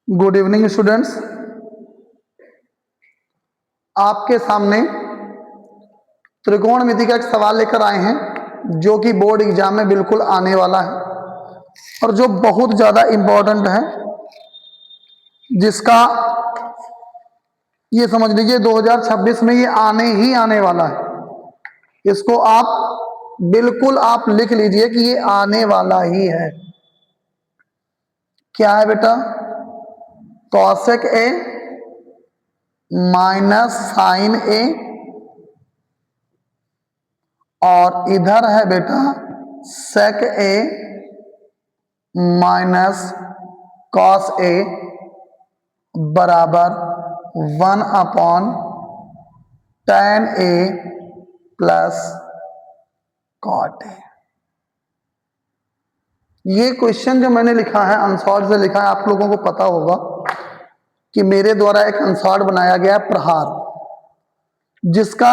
Good evening students. आपके सामने त्रिकोणमिति का एक सवाल लेकर आए हैं जो कि बोर्ड एग्जाम में बिल्कुल आने वाला है और जो बहुत ज़्यादा इम्पोर्टेंट है, जिसका ये समझ लीजिए 2026 में ये आने ही आने वाला है। इसको आप बिल्कुल आप लिख लीजिए कि ये आने वाला ही है। क्या है बेटा? कॉसेक ए माइनस साइन ए, और इधर है बेटा सेक ए माइनस कॉस ए बराबर 1/tan A plus cot A. ये क्वेश्चन जो मैंने लिखा है अनसॉल्व से लिखा है, आप लोगों को पता होगा कि मेरे द्वारा एक अनसॉल्व बनाया गया है प्रहार, जिसका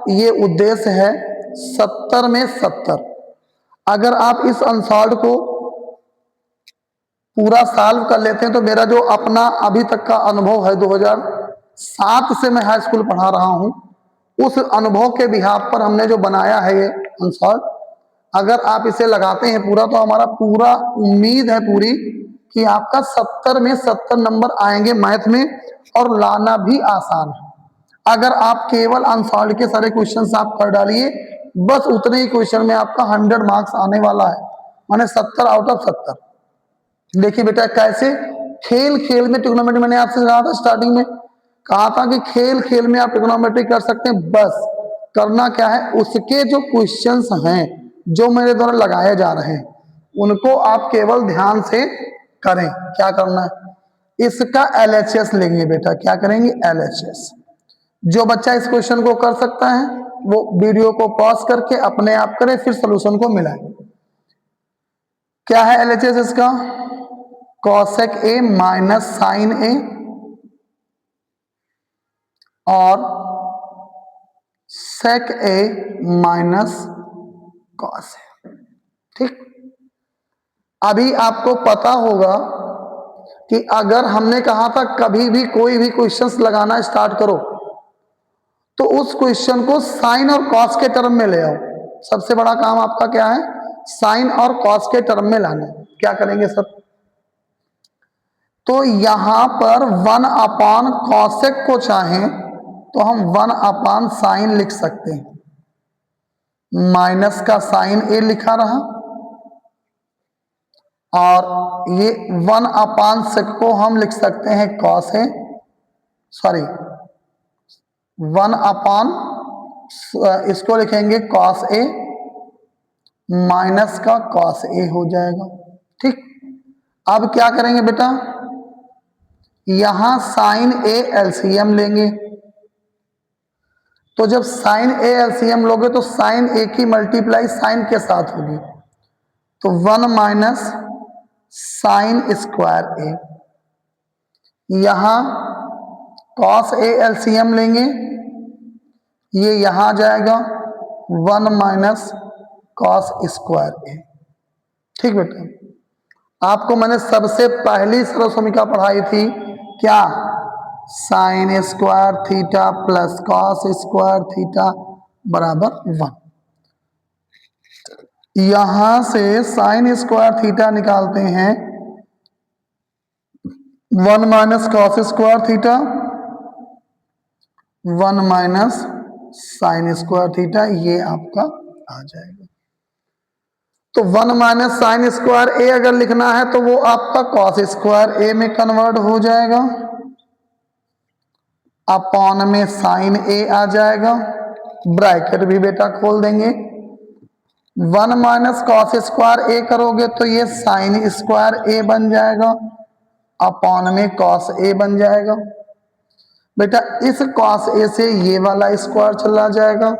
ये उद्देश्य है 70 में 70। अगर आप इस अनसॉल्व को पूरा सॉल्व कर लेते हैं तो मेरा जो अपना अभी तक का अनुभव है, 2007 से मैं हाई स्कूल पढ़ा रहा हूं, उस अनुभव के बिहाफ पर हमने जो बनाया है ये अनसॉल्व, अगर आप इसे लगाते हैं पूरा तो हमारा पूरा उम्मीद है पूरी कि आपका 70 में 70 नंबर आएंगे मैथ में, और लाना भी आसान है। अगर आप केवल अनसॉल्व के सारे क्वेश्चंस आप कर डालिए, बस उतने ही क्वेश्चन में आपका 100 मार्क्स आने वाला है, माने 70 आउट ऑफ 70। देखिए बेटा कैसे खेल खेल में ट्रिग्नोमेट्री, मैंने आपसे कहा था स्टार्टिंग में, कहा था कि खेल खेल में आप ट्रिग्नोमेट्री कर सकते हैं। बस करना क्या है, उसके जो क्वेश्चंस हैं जो मेरे द्वारा लगाए जा रहे हैं उनको आप केवल ध्यान से करें। क्या करना है, इसका LHS लेंगे बेटा। क्या करेंगे? LHS। जो बच्चा इस क्वेश्चन को कर सकता है वो वीडियो को पॉज करके अपने आप करे, फिर सोल्यूशन को मिलाए। क्या है LHS इसका? कॉसेक ए माइनस साइन ए और सेक ए माइनस कॉस ए। ठीक, अभी आपको पता होगा कि अगर हमने कहा था कभी भी कोई भी क्वेश्चंस लगाना स्टार्ट करो तो उस क्वेश्चन को साइन और कॉस के टर्म में ले आओ। सबसे बड़ा काम आपका क्या है? साइन और कॉस के टर्म में लाना। क्या करेंगे सर? तो यहां पर 1/कॉसेक को चाहें तो हम 1/साइन लिख सकते हैं। माइनस का साइन ए लिखा रहा, और ये 1/सेक को हम लिख सकते हैं कॉस ए, सॉरी 1/, इसको लिखेंगे कॉस ए, माइनस का कॉस ए हो जाएगा। ठीक, अब क्या करेंगे बेटा? यहां साइन ए एलसीएम लेंगे, तो जब साइन ए एलसीएम लोगे तो साइन ए की मल्टीप्लाई साइन के साथ होगी, तो 1 माइनस साइन स्क्वायर ए। यहां कॉस ए एलसीएम लेंगे, ये यहां जाएगा 1 माइनस कॉस स्क्वायर ए। ठीक बेटा, आपको मैंने सबसे पहली सर्वसमीका पढ़ाई थी क्या? Sine square theta plus cos square theta बराबर 1। यहां से साइन स्क्वायर थीटा निकालते हैं 1 minus cos square theta, 1 minus sine square theta, ये आपका आ जाएगा। तो 1 माइनस साइन स्क्वायर ए अगर लिखना है तो वो आपका कॉस स्क्वायर ए में कन्वर्ट हो जाएगा, अपॉन में साइन ए आ जाएगा, ब्रैकेट भी बेटा खोल देंगे। 1 माइनस कॉस स्क्वायर ए करोगे तो ये साइन स्क्वायर ए बन जाएगा, अपॉन में कॉस ए बन जाएगा। बेटा इस कॉस ए से ये वाला स्क्वायर चला जाएगा,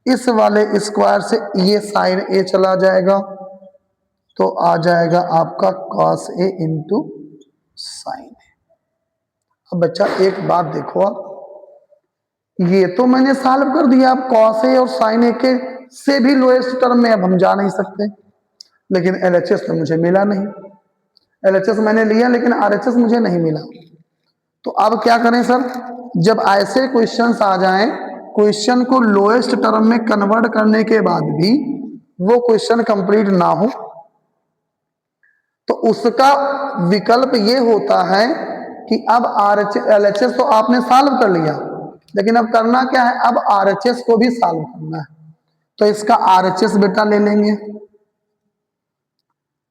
इस वाले स्क्वायर से ये साइन ए चला जाएगा, तो आ जाएगा आपका कॉस ए इंटू साइन ए। अब बच्चा एक बात देखो, आप ये तो मैंने सॉल्व कर दिया, अब कॉस ए और साइन ए के से भी लोएस्ट टर्म में अब हम जा नहीं सकते, लेकिन LHS तो मुझे मिला नहीं। LHS मैंने लिया लेकिन RHS मुझे नहीं मिला। तो अब क्या करें सर, जब ऐसे क्वेश्चंस आ जाएं, क्वेश्चन को लोएस्ट टर्म में कन्वर्ट करने के बाद भी वो क्वेश्चन कंप्लीट ना हो, तो उसका विकल्प ये होता है कि अब LHS तो आपने सॉल्व कर लिया, लेकिन अब करना क्या है, अब RHS को भी सॉल्व करना है। तो इसका RHS बेटा ले लेंगे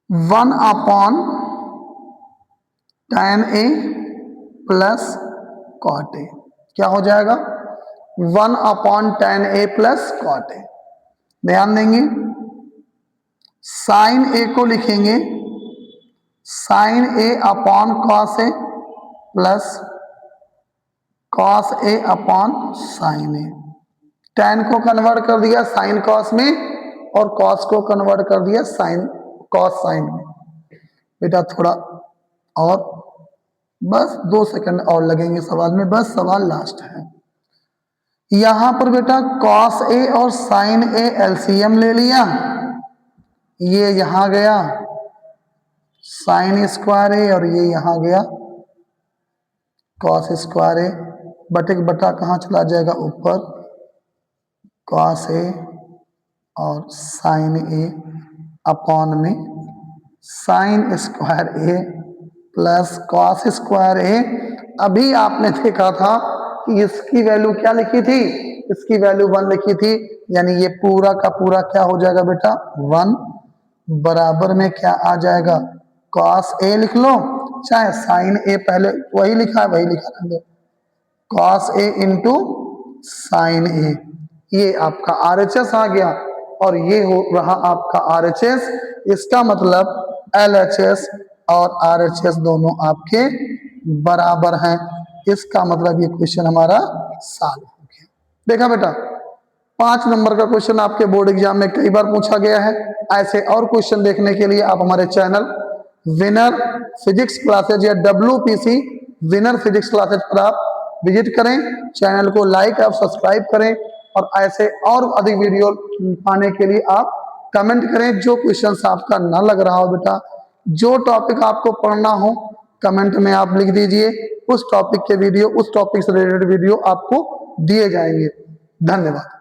1/tan A plus cot A। क्या हो जाएगा 1/tan A plus cot A। ध्यान देंगे, साइन A को लिखेंगे sine A upon cos A plus cos A upon sine A। tan को कन्वर्ट कर दिया साइन कॉस में और कॉस को कन्वर्ट कर दिया साइन कॉस साइन में। बेटा थोड़ा और, बस 2 सेकंड और लगेंगे सवाल में, बस सवाल लास्ट है। यहां पर बेटा कॉस A और साइन A एलसीएम ले लिया, ये यहां गया साइन स्क्वायर A और ये यहां गया कॉस स्क्वायर A, बटे बटा कहाँ चला जाएगा ऊपर, कॉस A और साइन A अपॉन में sine square A plus cos square A। अभी आपने देखा था कि इसकी वैल्यू क्या लिखी थी, इसकी वैल्यू 1 लिखी थी, यानी ये पूरा का पूरा क्या हो जाएगा बेटा 1 बराबर में क्या आ जाएगा कॉस A लिख लो, चाहे साइन A पहले वही लिखा है वही लिखा रहने दो, cos A into sine A। ये आपका RHS आ गया और ये हो रहा आपका RHS। इसका मतलब LHS और RHS दोनों आपके बराबर हैं। इसका मतलब ये क्वेश्चन हमारा सॉल्व हो गया। देखा बेटा, 5 नंबर का क्वेश्चन आपके बोर्ड एग्जाम में कई बार पूछा गया है। ऐसे और क्वेश्चन देखने के लिए आप हमारे चैनल विनर फिजिक्स क्लासेज या WPC विनर फिजिक्स क्लासेज पर आप विजिट करें, चैनल को लाइक और सब्सक्राइब करें और ऐसे और अधिक वीडियो पाने के लिए आप कमेंट करें। जो क्वेश्चन आपका ना लग रहा हो बेटा, जो टॉपिक आपको पढ़ना हो कमेंट में आप लिख दीजिए, उस टॉपिक के वीडियो, उस टॉपिक से रिलेटेड वीडियो आपको दिए जाएंगे। धन्यवाद।